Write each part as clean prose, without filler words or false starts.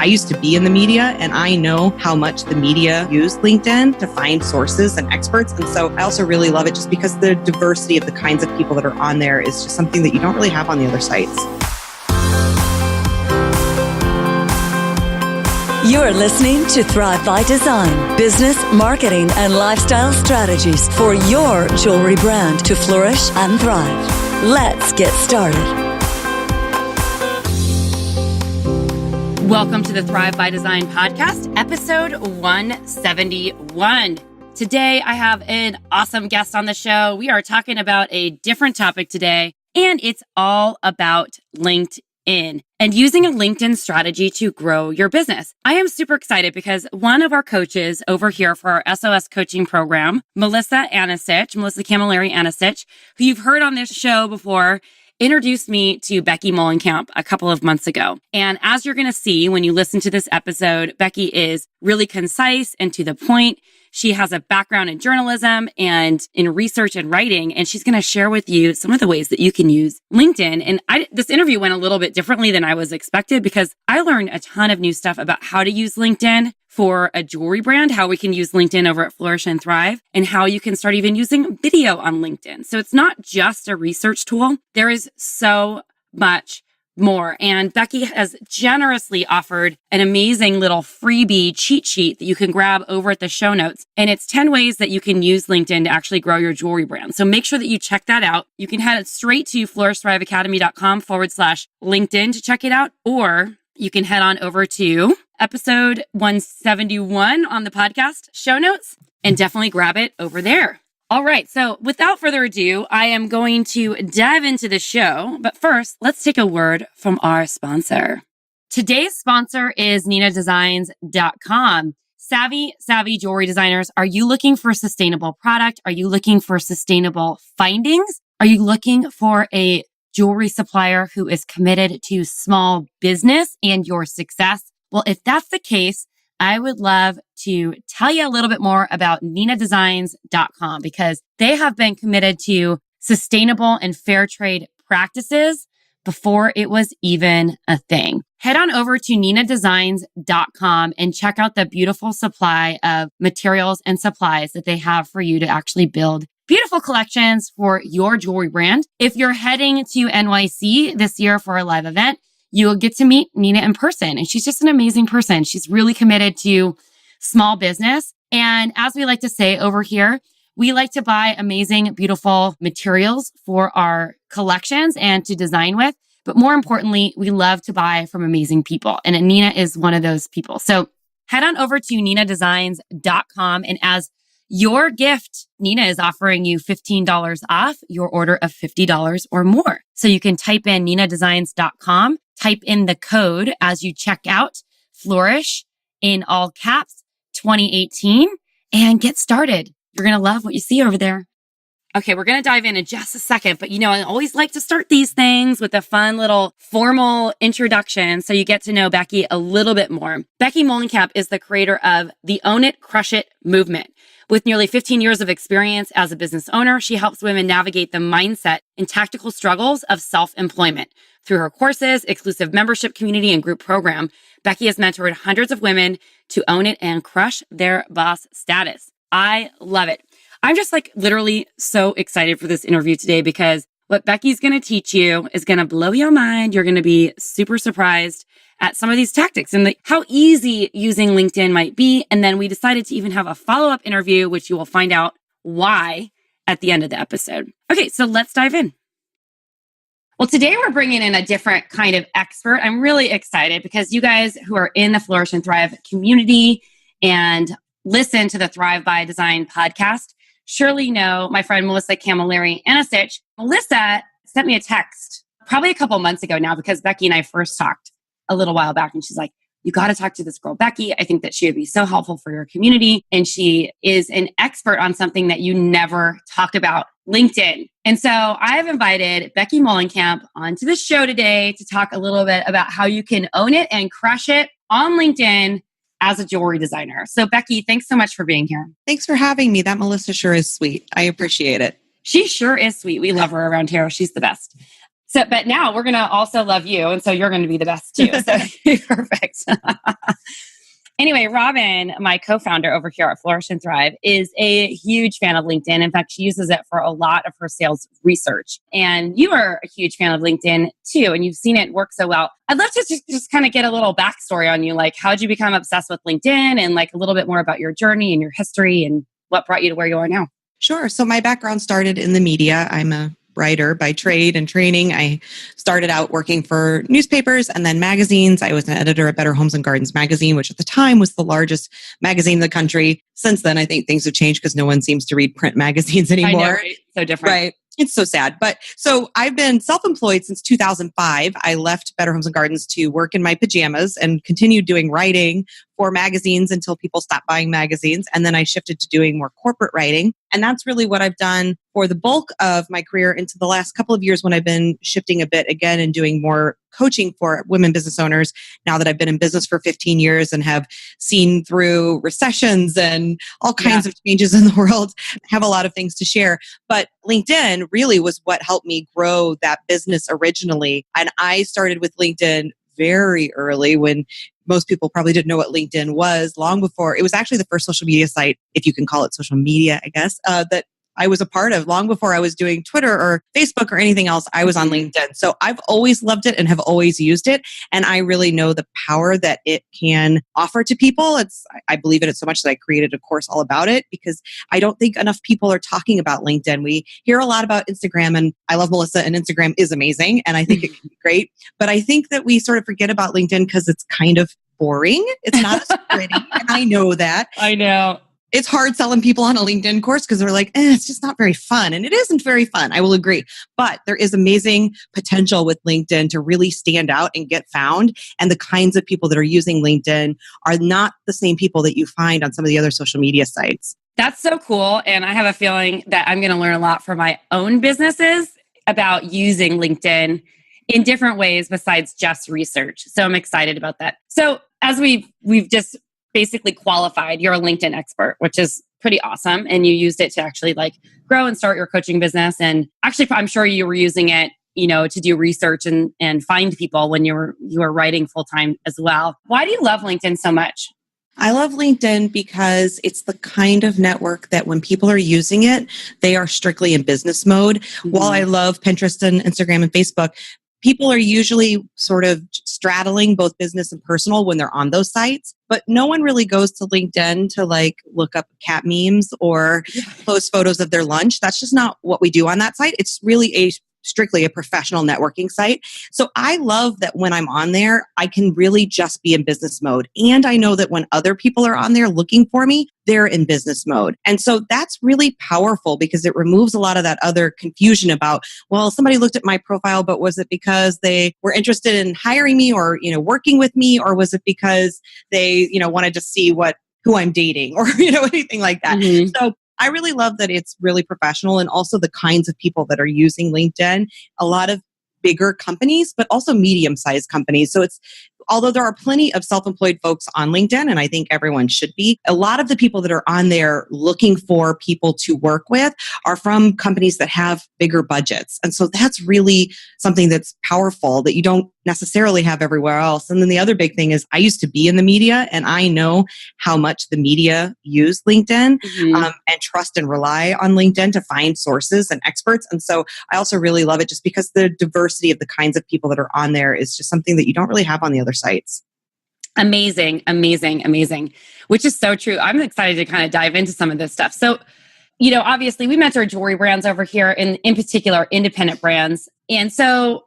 used to be in the media, and I know how much the media use LinkedIn to find sources and experts. And so I also really love it just because the diversity of the kinds of people that are on there is just something that you don't really have on the other sites. You're listening to Thrive by Design, business, marketing, and lifestyle strategies for your jewelry brand to flourish and thrive. Let's get started. Welcome to the Thrive by Design podcast, episode 171. Today, I have an awesome guest on the show. We are talking about a different topic today, and it's all about LinkedIn and using a LinkedIn strategy to grow your business. I am super excited because one of our coaches over here for our SOS coaching program, Melissa Camilleri Anasich, who you've heard on this show before, introduced me to Becky Mullenkamp a couple of months ago. And as you're going to see when you listen to this episode, Becky is really concise and to the point. She has a background in journalism and in research and writing, and she's going to share with you some of the ways that you can use LinkedIn. And this interview went a little bit differently than I was expected because I learned a ton of new stuff about how to use LinkedIn for a jewelry brand, how we can use LinkedIn over at Flourish and Thrive, and how you can start even using video on LinkedIn. So it's not just a research tool. There is so much more. And Becky has generously offered an amazing little freebie cheat sheet that you can grab over at the show notes. And it's 10 ways that you can use LinkedIn to actually grow your jewelry brand. So make sure that you check that out. You can head straight to flourishthriveacademy.com/LinkedIn to check it out, or you can head on over to episode 171 on the podcast show notes and definitely grab it over there. All right. So without further ado, I am going to dive into the show. But first, let's take a word from our sponsor. Today's sponsor is ninadesigns.com. Savvy jewelry designers, are you looking for a sustainable product? Are you looking for sustainable findings? Are you looking for a jewelry supplier who is committed to small business and your success? Well, if that's the case, I would love to tell you a little bit more about ninadesigns.com because they have been committed to sustainable and fair trade practices before it was even a thing. Head on over to ninadesigns.com and check out the beautiful supply of materials and supplies that they have for you to actually build beautiful collections for your jewelry brand. If you're heading to NYC this year for a live event, you will get to meet Nina in person. And she's just an amazing person. She's really committed to small business. And as we like to say over here, we like to buy amazing, beautiful materials for our collections and to design with. But more importantly, we love to buy from amazing people. And Nina is one of those people. So head on over to ninadesigns.com. And as your gift, Nina is offering you $15 off your order of $50 or more. So you can type in ninadesigns.com, type in the code as you check out, Flourish in all caps 2018, and get started. You're going to love what you see over there. Okay, we're going to dive in just a second, but I always like to start these things with a fun little formal introduction so you get to know Becky a little bit more. Becky Mullenkamp is the creator of the Own It, Crush It movement. With nearly 15 years of experience as a business owner, she helps women navigate the mindset and tactical struggles of self-employment. Through her courses, exclusive membership community, and group program, Becky has mentored hundreds of women to own it and crush their boss status. I love it. I'm just literally so excited for this interview today because what Becky's going to teach you is going to blow your mind. You're going to be super surprised at some of these tactics and how easy using LinkedIn might be. And then we decided to even have a follow-up interview, which you will find out why at the end of the episode. Okay, so let's dive in. Well, today we're bringing in a different kind of expert. I'm really excited because you guys who are in the Flourish and Thrive community and listen to the Thrive by Design podcast surely know my friend Melissa Camilleri Anasich. Melissa sent me a text probably a couple months ago now because Becky and I first talked a little while back. And she's like, you got to talk to this girl, Becky. I think that she would be so helpful for your community. And she is an expert on something that you never talk about, LinkedIn. And so I've invited Becky Mullenkamp onto the show today to talk a little bit about how you can own it and crush it on LinkedIn as a jewelry designer. So Becky, thanks so much for being here. Thanks for having me. That Melissa sure is sweet. I appreciate it. She sure is sweet. We love her around here. She's the best. So, but now we're going to also love you. And so you're going to be the best too. So perfect. Anyway, Robin, my co-founder over here at Flourish and Thrive, is a huge fan of LinkedIn. In fact, she uses it for a lot of her sales research. And you are a huge fan of LinkedIn too, and you've seen it work so well. I'd love to just kind of get a little backstory on you. Like, how'd you become obsessed with LinkedIn, and like a little bit more about your journey and your history and what brought you to where you are now? Sure. So my background started in the media. I'm a writer by trade and training. I started out working for newspapers and then magazines. I was an editor at Better Homes and Gardens magazine, which at the time was the largest magazine in the country. Since then, I think things have changed because no one seems to read print magazines anymore. I know, right? So different. Right. It's so sad. But so I've been self-employed since 2005. I left Better Homes and Gardens to work in my pajamas and continued doing writing for magazines until people stopped buying magazines. And then I shifted to doing more corporate writing. And that's really what I've done for the bulk of my career into the last couple of years when I've been shifting a bit again and doing more coaching for women business owners. Now that I've been in business for 15 years and have seen through recessions and all kinds of changes in the world, have a lot of things to share. But LinkedIn really was what helped me grow that business originally. And I started with LinkedIn very early when most people probably didn't know what LinkedIn was, long before. It was actually the first social media site, if you can call it social media, I guess, that I was a part of long before I was doing Twitter or Facebook or anything else. I was on LinkedIn. So I've always loved it and have always used it. And I really know the power that it can offer to people. I believe in it so much that I created a course all about it because I don't think enough people are talking about LinkedIn. We hear a lot about Instagram, and I love Melissa, and Instagram is amazing. And I think it can be great. But I think that we sort of forget about LinkedIn because it's kind of boring. It's not as pretty. And I know that. I know. It's hard selling people on a LinkedIn course because they're like, it's just not very fun. And it isn't very fun. I will agree. But there is amazing potential with LinkedIn to really stand out and get found. And the kinds of people that are using LinkedIn are not the same people that you find on some of the other social media sites. That's so cool. And I have a feeling that I'm going to learn a lot from my own businesses about using LinkedIn in different ways besides just research. So I'm excited about that. So as we've just basically qualified, you're a LinkedIn expert, which is pretty awesome. And you used it to actually like grow and start your coaching business. And actually, I'm sure you were using it, to do research and find people when you were writing full time as well. Why do you love LinkedIn so much? I love LinkedIn because it's the kind of network that when people are using it, they are strictly in business mode. Mm-hmm. While I love Pinterest and Instagram and Facebook, people are usually sort of straddling both business and personal when they're on those sites, but no one really goes to LinkedIn to like look up cat memes or post photos of their lunch. That's just not what we do on that site. It's really strictly a professional networking site. So I love that when I'm on there, I can really just be in business mode. And I know that when other people are on there looking for me, they're in business mode. And so that's really powerful because it removes a lot of that other confusion about, well, somebody looked at my profile, but was it because they were interested in hiring me or, working with me? Or was it because they, wanted to see who I'm dating or, anything like that. Mm-hmm. So I really love that it's really professional and also the kinds of people that are using LinkedIn, a lot of bigger companies, but also medium-sized companies. So although there are plenty of self-employed folks on LinkedIn, and I think everyone should be, a lot of the people that are on there looking for people to work with are from companies that have bigger budgets. And so that's really something that's powerful that you don't necessarily have everywhere else. And then the other big thing is I used to be in the media, and I know how much the media use LinkedIn and trust and rely on LinkedIn to find sources and experts. And so I also really love it just because the diversity of the kinds of people that are on there is just something that you don't really have on the other sites. Amazing, amazing, amazing, which is so true. I'm excited to kind of dive into some of this stuff. So, obviously we mentor jewelry brands over here, in particular, independent brands. And so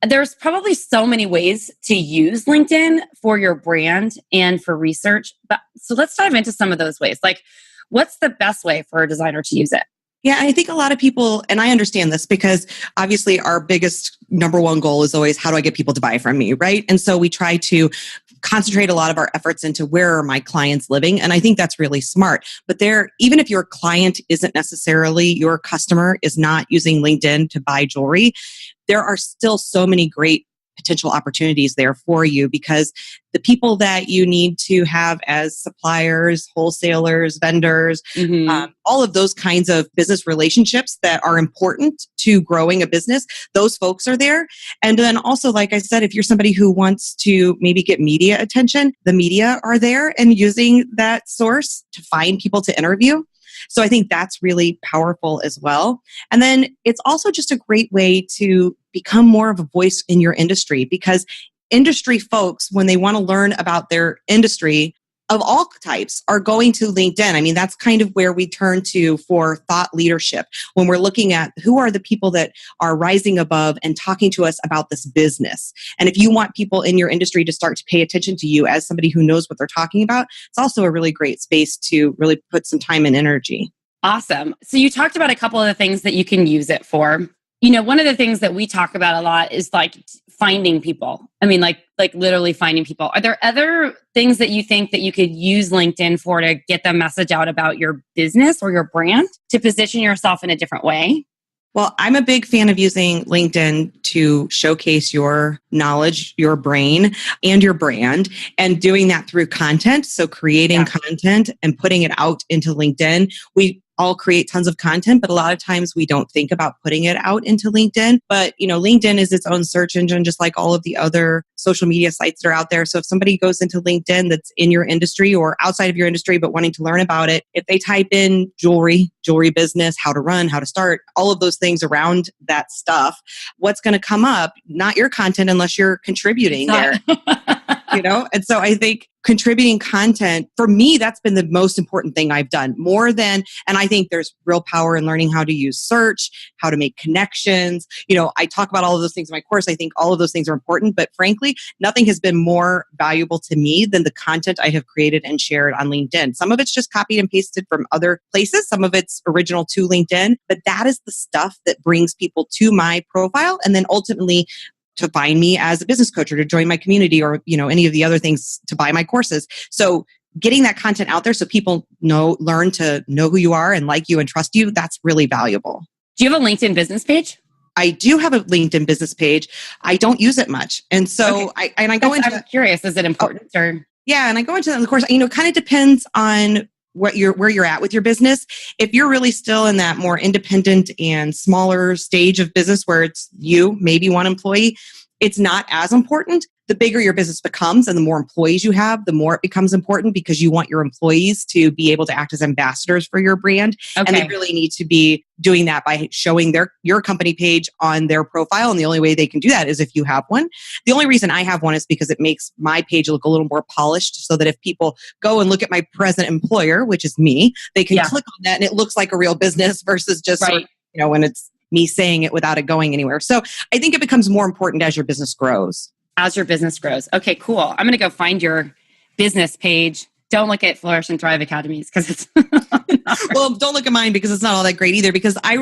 there's probably so many ways to use LinkedIn for your brand and for research. So let's dive into some of those ways. Like, what's the best way for a designer to use it? Yeah, I think a lot of people, and I understand this because obviously our biggest number one goal is always, how do I get people to buy from me, right? And so we try to concentrate a lot of our efforts into where are my clients living. And I think that's really smart. But even if your client isn't necessarily your customer, is not using LinkedIn to buy jewelry, there are still so many great potential opportunities there for you, because the people that you need to have as suppliers, wholesalers, vendors, all of those kinds of business relationships that are important to growing a business, those folks are there. And then also, like I said, if you're somebody who wants to maybe get media attention, the media are there and using that source to find people to interview. So I think that's really powerful as well. And then it's also just a great way to become more of a voice in your industry, because industry folks, when they want to learn about their industry of all types, are going to LinkedIn. I mean, that's kind of where we turn to for thought leadership when we're looking at who are the people that are rising above and talking to us about this business. And if you want people in your industry to start to pay attention to you as somebody who knows what they're talking about, it's also a really great space to really put some time and energy. Awesome. So you talked about a couple of the things that you can use it for. You know, one of the things that we talk about a lot is like finding people. I mean, like literally finding people. Are there other things that you think that you could use LinkedIn for to get the message out about your business or your brand to position yourself in a different way? Well, I'm a big fan of using LinkedIn to showcase your knowledge, your brain, and your brand, and doing that through content. So creating content and putting it out into LinkedIn. We all create tons of content, but a lot of times we don't think about putting it out into LinkedIn. But, you know, LinkedIn is its own search engine, just like all of the other social media sites that are out there. So if somebody goes into LinkedIn that's in your industry or outside of your industry, but wanting to learn about it, if they type in jewelry business, how to run, how to start, all of those things around that stuff, what's going to come up? Not your content unless you're contributing there. You know? And so I think contributing content, for me, that's been the most important thing I've done more than, and I think there's real power in learning how to use search, how to make connections. You know, I talk about all of those things in my course. I think all of those things are important, but frankly, nothing has been more valuable to me than the content I have created and shared on LinkedIn. Some of it's just copied and pasted from other places. Some of it's original to LinkedIn, but that is the stuff that brings people to my profile and then ultimately to find me as a business coach or to join my community or, you know, any of the other things, to buy my courses. So getting that content out there so people learn to know who you are and like you and trust you, that's really valuable. Do you have a LinkedIn business page? I do have a LinkedIn business page. I don't use it much. And so I go into... I'm curious, is it important or... Yeah. And I go into that, of course, you know, kind of depends on where you're at with your business. If you're really still in that more independent and smaller stage of business where it's you, maybe one employee, it's not as important. The bigger your business becomes and the more employees you have, the more it becomes important because you want your employees to be able to act as ambassadors for your brand. Okay. And they really need to be doing that by showing your company page on their profile. And the only way they can do that is if you have one. The only reason I have one is because it makes my page look a little more polished so that if people go and look at my present employer, which is me, they can click on that and it looks like a real business versus just sort of, you know, when it's me saying it without it going anywhere. So I think it becomes more important as your business grows. As your business grows. Okay, cool. I'm going to go find your business page. Don't look at Flourish and Thrive Academies because it's... Well, don't look at mine because it's not all that great either. Because I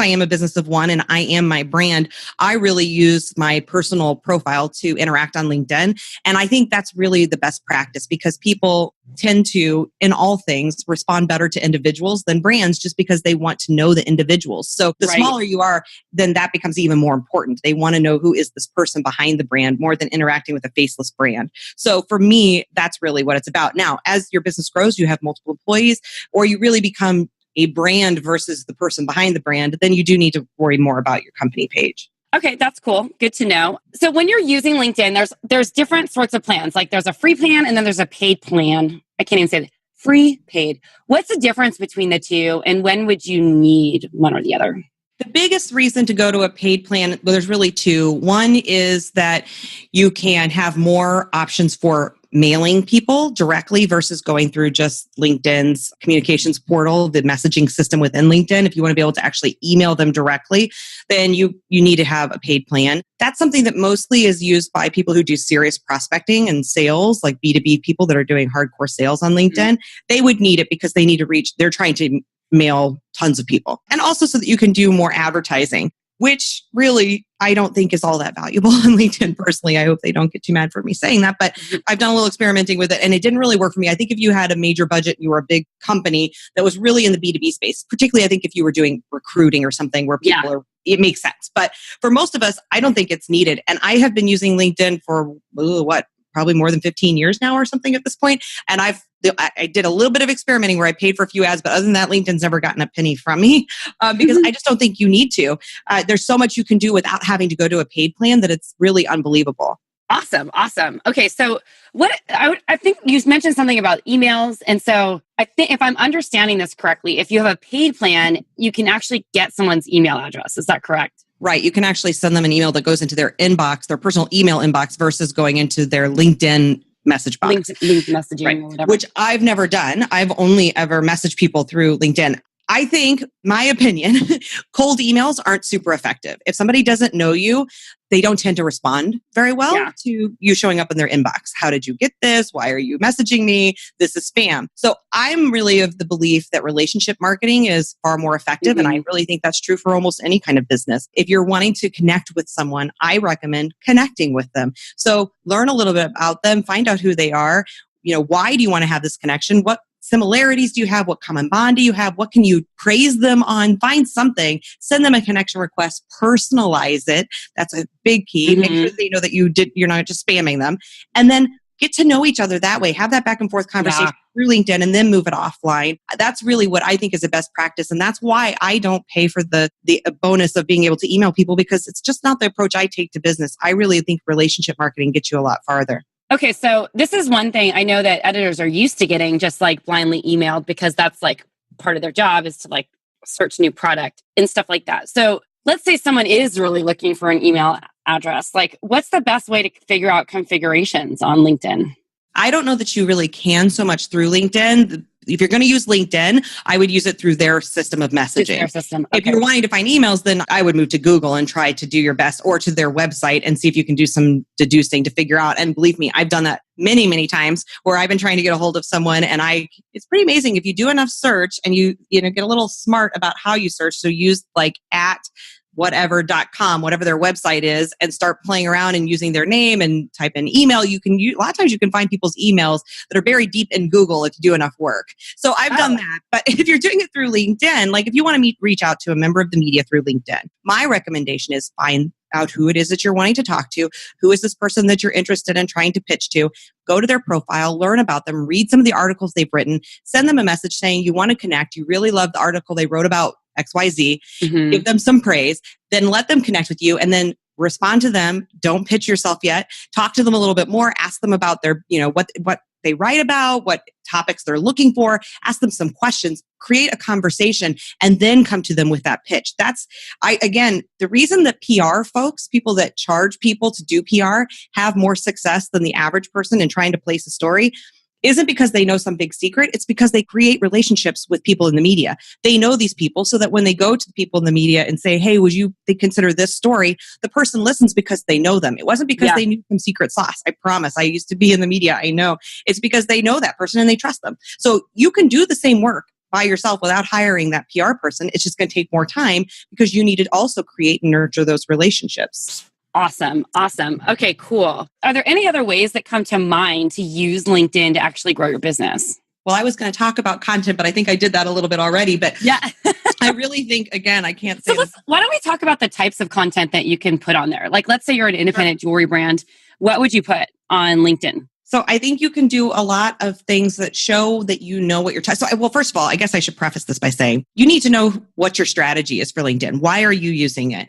am a business of one and I am my brand, I really use my personal profile to interact on LinkedIn. And I think that's really the best practice because people tend to, in all things, respond better to individuals than brands just because they want to know the individuals. So the smaller you are, then that becomes even more important. They want to know who is this person behind the brand more than interacting with a faceless brand. So for me, that's really what it's about. Now, as your business grows, you have multiple employees, or you really become a brand versus the person behind the brand, then you do need to worry more about your company page. Okay, that's cool. Good to know. So when you're using LinkedIn, there's different sorts of plans. Like there's a free plan and then there's a paid plan. I can't even say that. Free, paid. What's the difference between the two and when would you need one or the other? The biggest reason to go to a paid plan, well, there's really two. One is that you can have more options for mailing people directly versus going through just LinkedIn's communications portal, the messaging system within LinkedIn. If you want to be able to actually email them directly, then you need to have a paid plan. That's something that mostly is used by people who do serious prospecting and sales, like B2B people that are doing hardcore sales on LinkedIn. Mm-hmm. They would need it because they need to reach, they're trying to mail tons of people. And also so that you can do more advertising, which really I don't think is all that valuable on LinkedIn personally. I hope they don't get too mad for me saying that, but I've done a little experimenting with it and it didn't really work for me. I think if you had a major budget, you were a big company that was really in the B2B space, particularly I think if you were doing recruiting or something where people are it makes sense. But for most of us, I don't think it's needed. And I have been using LinkedIn for probably more than 15 years now or something at this point. And I did a little bit of experimenting where I paid for a few ads, but other than that, LinkedIn's never gotten a penny from me because I just don't think you need to. There's so much you can do without having to go to a paid plan that it's really unbelievable. Awesome. Okay, so I think you mentioned something about emails. And so I think if I'm understanding this correctly, if you have a paid plan, you can actually get someone's email address. Is that correct? Right. You can actually send them an email that goes into their inbox, their personal email inbox versus going into their LinkedIn message box. Linked messaging or whatever. Which I've never done. I've only ever messaged people through LinkedIn. I think, my opinion, cold emails aren't super effective. If somebody doesn't know you, they don't tend to respond very well to you showing up in their inbox. How did you get this? Why are you messaging me? This is spam. So I'm really of the belief that relationship marketing is far more effective. And I really think that's true for almost any kind of business. If you're wanting to connect with someone, I recommend connecting with them. So learn a little bit about them, find out who they are. Why do you want to have this connection? What similarities do you have? What common bond do you have? What can you praise them on? Find something, send them a connection request, personalize it. That's a big key. Make sure they know that you're not just spamming them. And then get to know each other that way. Have that back and forth conversation through LinkedIn and then move it offline. That's really what I think is the best practice. And that's why I don't pay for the bonus of being able to email people, because it's just not the approach I take to business. I really think relationship marketing gets you a lot farther. Okay, so this is one thing I know that editors are used to getting, just like blindly emailed, because that's like part of their job is to like search new product and stuff like that. So let's say someone is really looking for an email address. Like, what's the best way to figure out configurations on LinkedIn? I don't know that you really can so much through LinkedIn. If you're going to use LinkedIn, I would use it through their system of messaging. Their system. Okay. If you're wanting to find emails, then I would move to Google and try to do your best, or to their website and see if you can do some deducing to figure out. And believe me, I've done that many, many times where I've been trying to get a hold of someone, and it's pretty amazing if you do enough search and you get a little smart about how you search. So use like @whatever.com, whatever their website is, and start playing around and using their name and type in email. A lot of times you can find people's emails that are buried deep in Google if you do enough work. So I've done that. But if you're doing it through LinkedIn, like if you want to reach out to a member of the media through LinkedIn, my recommendation is find out who it is that you're wanting to talk to. Who is this person that you're interested in trying to pitch to? Go to their profile, learn about them, read some of the articles they've written, send them a message saying you want to connect. You really love the article they wrote about XYZ, give them some praise, then let them connect with you, and then respond to them. Don't pitch yourself yet. Talk to them a little bit more. Ask them about their, what they write about, what topics they're looking for. Ask them some questions, create a conversation, and then come to them with that pitch. Again, the reason that PR folks, people that charge people to do PR, have more success than the average person in trying to place a story isn't because they know some big secret. It's because they create relationships with people in the media. They know these people so that when they go to the people in the media and say, hey, would you consider this story? The person listens because they know them. It wasn't because they knew some secret sauce. I promise. I used to be in the media. I know. It's because they know that person and they trust them. So you can do the same work by yourself without hiring that PR person. It's just going to take more time because you need to also create and nurture those relationships. Awesome. Okay, cool. Are there any other ways that come to mind to use LinkedIn to actually grow your business? Well, I was going to talk about content, but I think I did that a little bit already. But I really think, again, I can't say. So why don't we talk about the types of content that you can put on there? Like, let's say you're an independent jewelry brand. What would you put on LinkedIn? So I think you can do a lot of things that show that you know what you're well, first of all, I guess I should preface this by saying you need to know what your strategy is for LinkedIn. Why are you using it?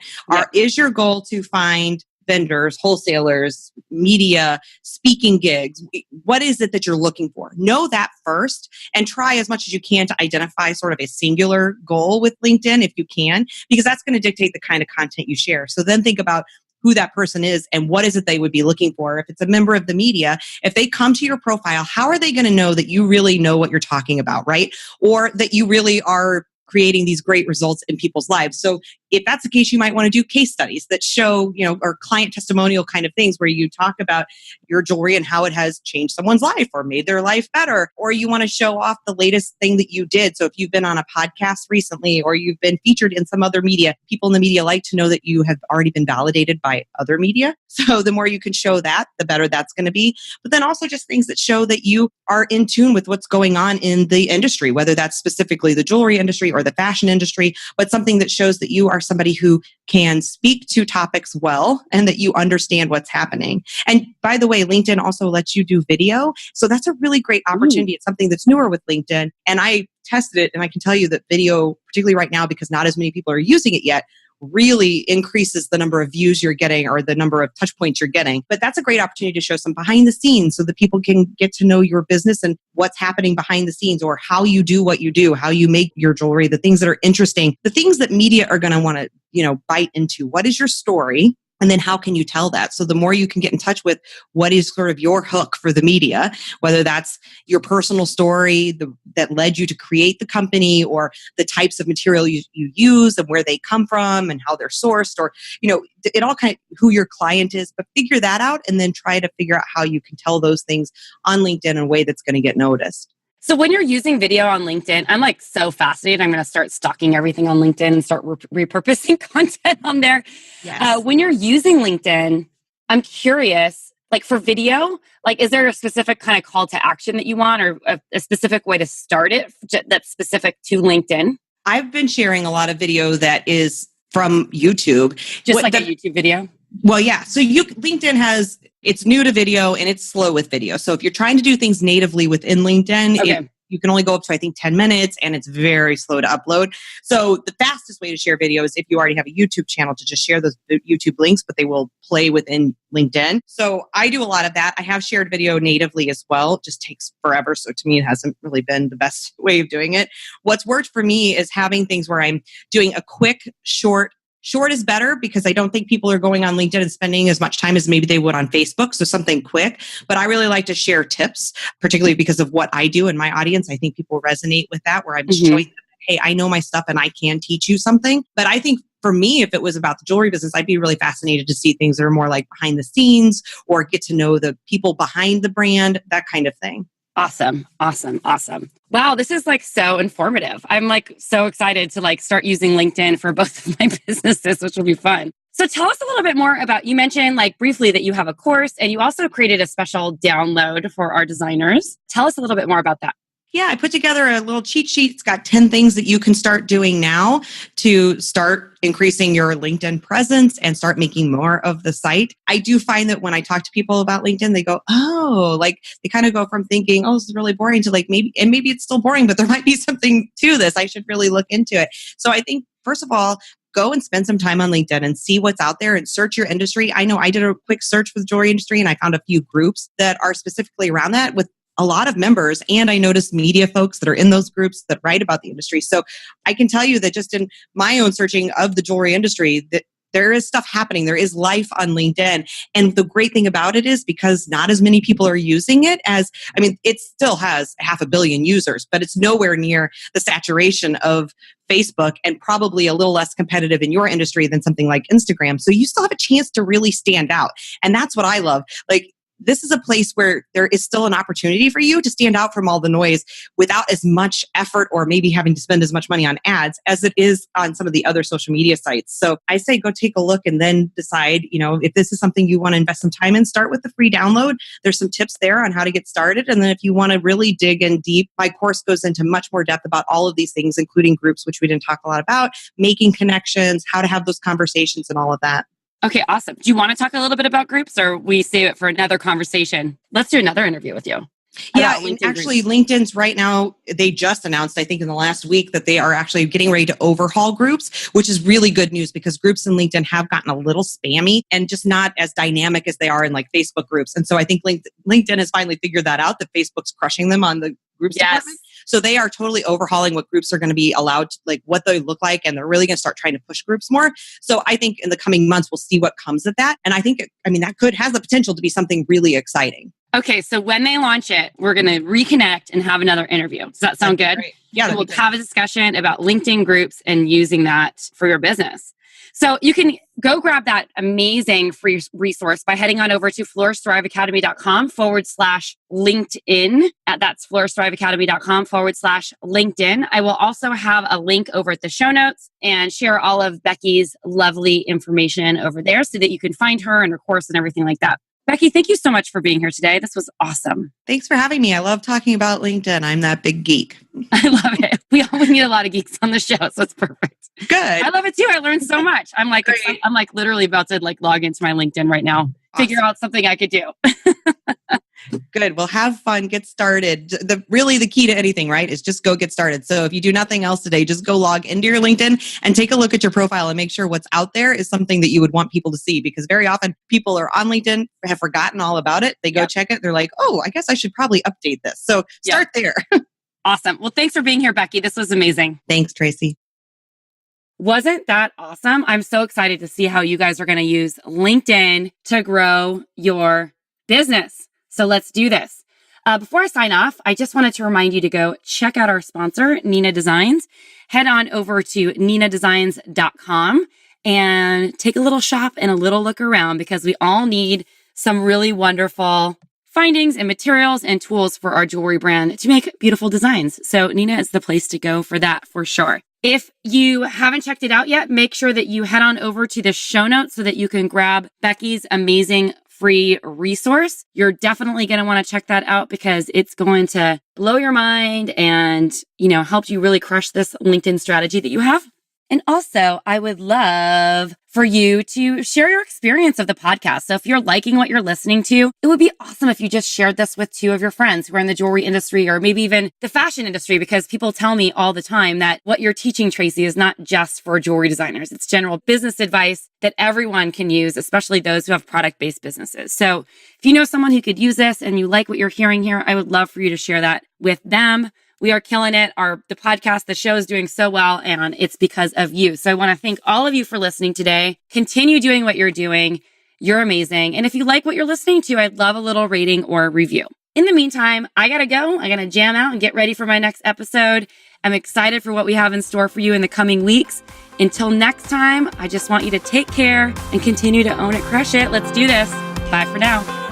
Is your goal to find vendors, wholesalers, media, speaking gigs? What is it that you're looking for? Know that first and try as much as you can to identify sort of a singular goal with LinkedIn if you can, because that's going to dictate the kind of content you share. So then think about who that person is and what is it they would be looking for. If it's a member of the media, if they come to your profile, how are they going to know that you really know what you're talking about, right? Or that you really are creating these great results in people's lives. So if that's the case, you might want to do case studies that show, or client testimonial kind of things where you talk about your jewelry and how it has changed someone's life or made their life better. Or you want to show off the latest thing that you did. So if you've been on a podcast recently or you've been featured in some other media, people in the media like to know that you have already been validated by other media. So the more you can show that, the better that's going to be. But then also just things that show that you are in tune with what's going on in the industry, whether that's specifically the jewelry industry or the fashion industry, but something that shows that you are somebody who can speak to topics well and that you understand what's happening. And by the way, LinkedIn also lets you do video. So that's a really great opportunity. It's something that's newer with LinkedIn. And I tested it, and I can tell you that video, particularly right now, because not as many people are using it yet, really increases the number of views you're getting or the number of touch points you're getting. But that's a great opportunity to show some behind the scenes so that people can get to know your business and what's happening behind the scenes, or how you do what you do, how you make your jewelry, the things that are interesting, the things that media are going to want to, bite into. What is your story? And then how can you tell that? So the more you can get in touch with what is sort of your hook for the media, whether that's your personal story that led you to create the company, or the types of material you use and where they come from and how they're sourced, or, it all kind of who your client is, but figure that out and then try to figure out how you can tell those things on LinkedIn in a way that's going to get noticed. So when you're using video on LinkedIn, I'm like so fascinated. I'm going to start stalking everything on LinkedIn and start repurposing content on there. Yes. When you're using LinkedIn, I'm curious, like for video, like is there a specific kind of call to action that you want, or a specific way to start it that's specific to LinkedIn? I've been sharing a lot of video that is from YouTube. Just a YouTube video? Well, yeah. So LinkedIn it's new to video and it's slow with video. So if you're trying to do things natively within LinkedIn, you can only go up to, I think, 10 minutes, and it's very slow to upload. So the fastest way to share video is if you already have a YouTube channel, to just share those YouTube links, but they will play within LinkedIn. So I do a lot of that. I have shared video natively as well. It just takes forever. So to me, it hasn't really been the best way of doing it. What's worked for me is having things where I'm doing a quick, short is better, because I don't think people are going on LinkedIn and spending as much time as maybe they would on Facebook. So something quick. But I really like to share tips, particularly because of what I do in my audience. I think people resonate with that, where I'm showing them, hey, I know my stuff and I can teach you something. But I think for me, if it was about the jewelry business, I'd be really fascinated to see things that are more like behind the scenes, or get to know the people behind the brand, that kind of thing. Awesome. Wow, this is like so informative. I'm like so excited to like start using LinkedIn for both of my businesses, which will be fun. So tell us a little bit more about, you mentioned like briefly that you have a course, and you also created a special download for our designers. Tell us a little bit more about that. Yeah, I put together a little cheat sheet. It's got 10 things that you can start doing now to start increasing your LinkedIn presence and start making more of the site. I do find that when I talk to people about LinkedIn, they go, oh, like they kind of go from thinking, oh, this is really boring, to like maybe it's still boring, but there might be something to this. I should really look into it. So I think, first of all, go and spend some time on LinkedIn and see what's out there and search your industry. I know I did a quick search for the jewelry industry, and I found a few groups that are specifically around that with a lot of members. And I noticed media folks that are in those groups that write about the industry. So I can tell you that just in my own searching of the jewelry industry, that there is stuff happening. There is life on LinkedIn. And the great thing about it is, because not as many people are using it it still has 500 million users, but it's nowhere near the saturation of Facebook, and probably a little less competitive in your industry than something like Instagram. So you still have a chance to really stand out. And that's what I love. Like, this is a place where there is still an opportunity for you to stand out from all the noise without as much effort, or maybe having to spend as much money on ads as it is on some of the other social media sites. So I say go take a look and then decide, if this is something you want to invest some time in. Start with the free download. There's some tips there on how to get started. And then if you want to really dig in deep, my course goes into much more depth about all of these things, including groups, which we didn't talk a lot about, making connections, how to have those conversations, and all of that. Okay, awesome. Do you want to talk a little bit about groups, or we save it for another conversation? Let's do another interview with you. Yeah, actually, LinkedIn's right now, they just announced, I think in the last week, that they are actually getting ready to overhaul groups, which is really good news, because groups in LinkedIn have gotten a little spammy and just not as dynamic as they are in like Facebook groups. And so I think LinkedIn has finally figured that out, that Facebook's crushing them on the groups department. So they are totally overhauling what groups are going to be allowed to, like what they look like, and they're really going to start trying to push groups more. So I think in the coming months, we'll see what comes of that. And I think, that has the potential to be something really exciting. Okay, so when they launch it, we're going to reconnect and have another interview. Does that sound good? Great. Yeah, so we'll have a discussion about LinkedIn groups and using that for your business. So you can go grab that amazing free resource by heading on over to flourishthriveacademy.com/LinkedIn. That's flourishthriveacademy.com/LinkedIn. I will also have a link over at the show notes and share all of Becky's lovely information over there so that you can find her and her course and everything like that. Becky, thank you so much for being here today. This was awesome. Thanks for having me. I love talking about LinkedIn. I'm that big geek. I love it. We need a lot of geeks on the show, so it's perfect. Good. I love it too. I learned so much. I'm like literally about to log into my LinkedIn right now, figure out something I could do. Good. Well, have fun. Get started. The key to anything, right, is just go get started. So if you do nothing else today, just go log into your LinkedIn and take a look at your profile and make sure what's out there is something that you would want people to see. Because very often people are on LinkedIn, have forgotten all about it. They go check it. They're like, oh, I guess I should probably update this. So start there. Awesome. Well, thanks for being here, Becky. This was amazing. Thanks, Tracy. Wasn't that awesome? I'm so excited to see how you guys are going to use LinkedIn to grow your business. So let's do this. Before I sign off, I just wanted to remind you to go check out our sponsor, Nina Designs. Head on over to ninadesigns.com and take a little shop and a little look around, because we all need some really wonderful findings and materials and tools for our jewelry brand to make beautiful designs. So Nina is the place to go for that for sure. If you haven't checked it out yet, make sure that you head on over to the show notes so that you can grab Becky's amazing free resource. You're definitely going to want to check that out, because it's going to blow your mind and, help you really crush this LinkedIn strategy that you have. And also, I would love for you to share your experience of the podcast. So if you're liking what you're listening to, it would be awesome if you just shared this with 2 of your friends who are in the jewelry industry, or maybe even the fashion industry, because people tell me all the time that what you're teaching, Tracy, is not just for jewelry designers. It's general business advice that everyone can use, especially those who have product-based businesses. So if you know someone who could use this and you like what you're hearing here, I would love for you to share that with them. We are killing it. The podcast, the show is doing so well, and it's because of you. So I want to thank all of you for listening today. Continue doing what you're doing. You're amazing. And if you like what you're listening to, I'd love a little rating or review. In the meantime, I got to go. I got to jam out and get ready for my next episode. I'm excited for what we have in store for you in the coming weeks. Until next time, I just want you to take care and continue to own it, crush it. Let's do this. Bye for now.